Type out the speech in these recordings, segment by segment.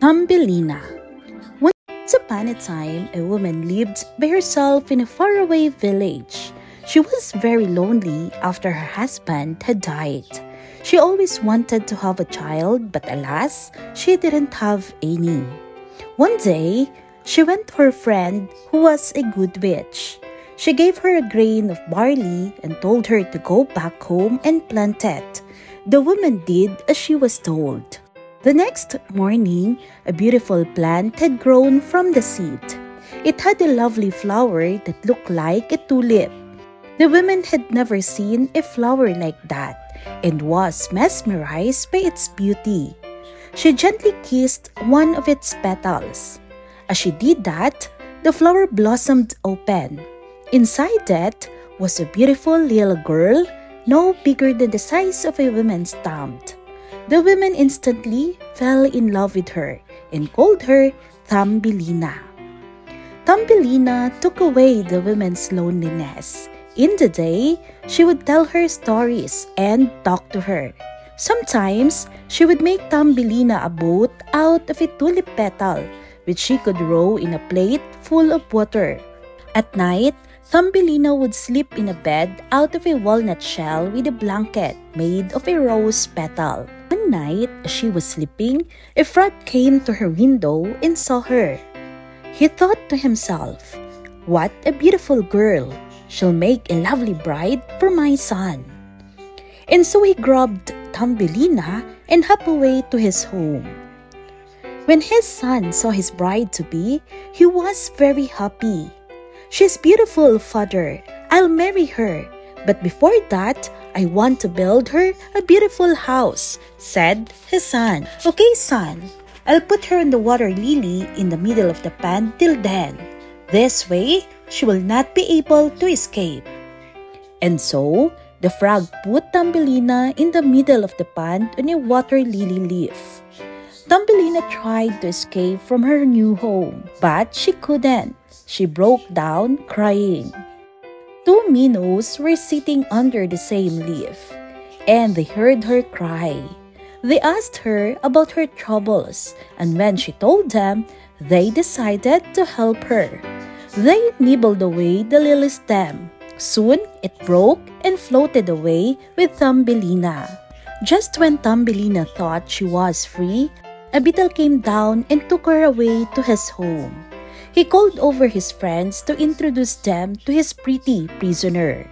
Thumbelina. Once upon a time, a woman lived by herself in a faraway village. She was very lonely after her husband had died. She always wanted to have a child, but alas, she didn't have any. One day, she went to her friend who was a good witch. She gave her a grain of barley and told her to go back home and plant it. The woman did as she was told. The next morning, a beautiful plant had grown from the seed. It had a lovely flower that looked like a tulip. The woman had never seen a flower like that and was mesmerized by its beauty. She gently kissed one of its petals. As she did that, the flower blossomed open. Inside it was a beautiful little girl, no bigger than the size of a woman's thumb. The woman instantly fell in love with her and called her Thumbelina. Thumbelina took away the woman's loneliness. In the day, she would tell her stories and talk to her. Sometimes, she would make Thumbelina a boat out of a tulip petal, which she could row in a plate full of water. At night, Thumbelina would sleep in a bed out of a walnut shell with a blanket made of a rose petal. One night, as she was sleeping, a frog came to her window and saw her. He thought to himself, "What a beautiful girl! She'll make a lovely bride for my son." And so he grabbed Thumbelina and hopped away to his home. When his son saw his bride-to-be, he was very happy. "She's beautiful, father. I'll marry her. But before that, I want to build her a beautiful house," said his son. "Okay, son, I'll put her in the water lily in the middle of the pond till then. This way, she will not be able to escape." And so, the frog put Thumbelina in the middle of the pond on a water lily leaf. Thumbelina tried to escape from her new home, but she couldn't. She broke down crying. Two minnows were sitting under the same leaf, and they heard her cry. They asked her about her troubles, and when she told them, they decided to help her. They nibbled away the lily stem. Soon, it broke and floated away with Thumbelina. Just when Thumbelina thought she was free, a beetle came down and took her away to his home. He called over his friends to introduce them to his pretty prisoner.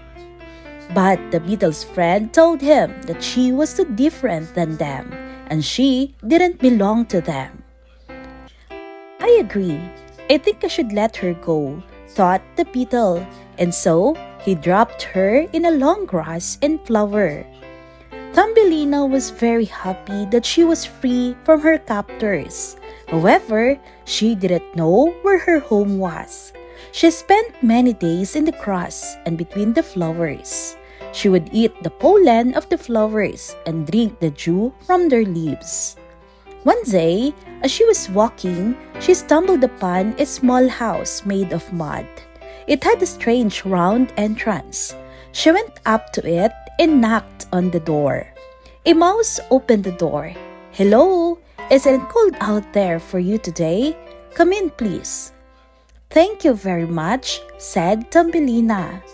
But the beetle's friend told him that she was too different than them, and she didn't belong to them. "I agree. I think I should let her go," thought the beetle, and so he dropped her in a long grass and flower. Thumbelina was very happy that she was free from her captors. However, she didn't know where her home was. She spent many days in the grass and between the flowers. She would eat the pollen of the flowers and drink the dew from their leaves. One day, as she was walking, she stumbled upon a small house made of mud. It had a strange round entrance. She went up to it and knocked on the door. A mouse opened the door. "Hello, isn't it cold out there for you today? Come in, please." "Thank you very much," said Thumbelina.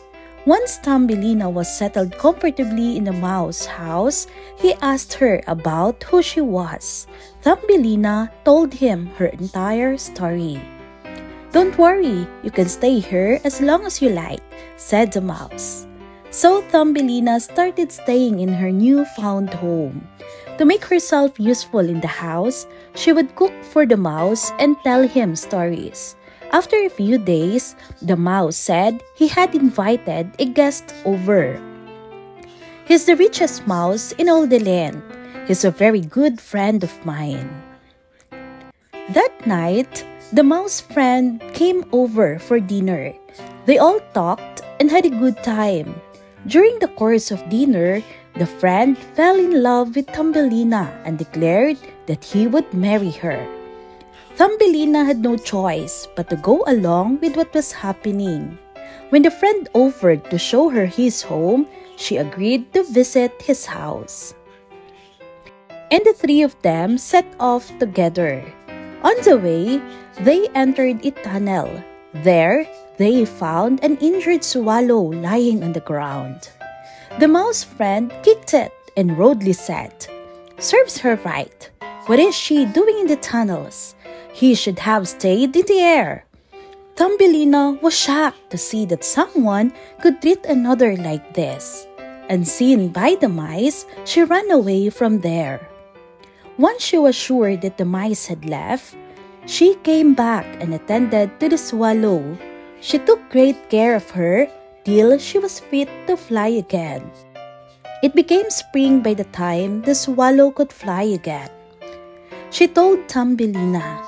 Once Thumbelina was settled comfortably in the mouse house, he asked her about who she was. Thumbelina told him her entire story. "Don't worry, you can stay here as long as you like," said the mouse. So Thumbelina started staying in her newfound home. To make herself useful in the house, she would cook for the mouse and tell him stories. After a few days, the mouse said he had invited a guest over. "He's the richest mouse in all the land. He's a very good friend of mine." That night, the mouse friend came over for dinner. They all talked and had a good time. During the course of dinner, the friend fell in love with Thumbelina and declared that he would marry her. Thumbelina had no choice but to go along with what was happening. When the friend offered to show her his home, she agreed to visit his house. And the three of them set off together. On the way, they entered a tunnel. There, they found an injured swallow lying on the ground. The mouse friend kicked it and rudely said, "Serves her right. What is she doing in the tunnels? He should have stayed in the air." Thumbelina was shocked to see that someone could treat another like this. Unseen by the mice, she ran away from there. Once she was sure that the mice had left, she came back and attended to the swallow. She took great care of her till she was fit to fly again. It became spring by the time the swallow could fly again. She told Thumbelina,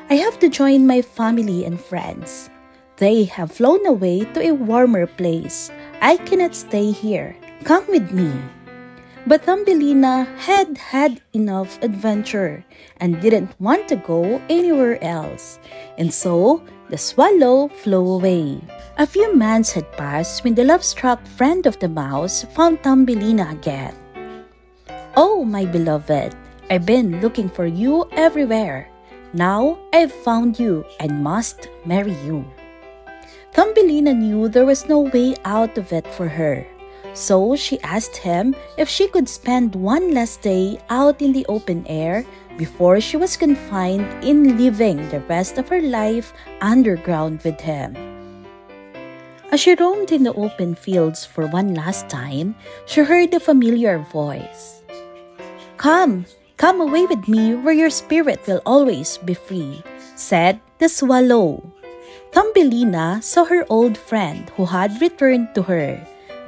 "I have to join my family and friends. They have flown away to a warmer place. I cannot stay here. Come with me." But Thumbelina had had enough adventure and didn't want to go anywhere else, and so the swallow flew away. A few months had passed when the love-struck friend of the mouse found Thumbelina again. "Oh, my beloved, I've been looking for you everywhere. Now I've found you and must marry you." Thumbelina knew there was no way out of it for her. So she asked him if she could spend one last day out in the open air before she was confined in living the rest of her life underground with him. As she roamed in the open fields for one last time, she heard a familiar voice. Come away with me where your spirit will always be free," said the swallow. Thumbelina saw her old friend who had returned to her.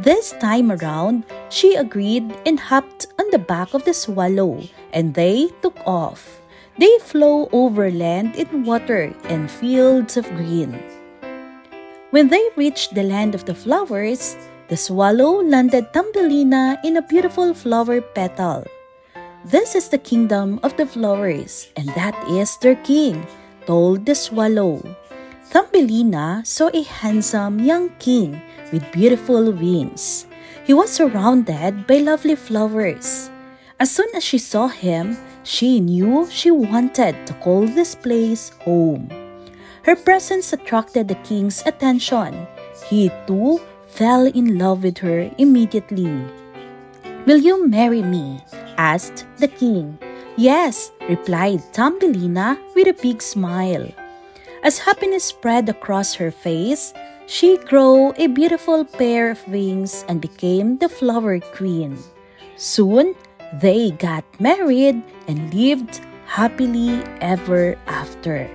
This time around, she agreed and hopped on the back of the swallow, and they took off. They flew over land and water and fields of green. When they reached the land of the flowers, the swallow landed Thumbelina in a beautiful flower petal. "This is the kingdom of the flowers, and that is their king," told the swallow. Thumbelina saw a handsome young king with beautiful wings. He was surrounded by lovely flowers. As soon as she saw him, she knew she wanted to call this place home. Her presence attracted the king's attention. He too fell in love with her immediately. "Will you marry me?" asked the king. "Yes," replied Thumbelina with a big smile. As happiness spread across her face, she grew a beautiful pair of wings and became the flower queen. Soon, they got married and lived happily ever after.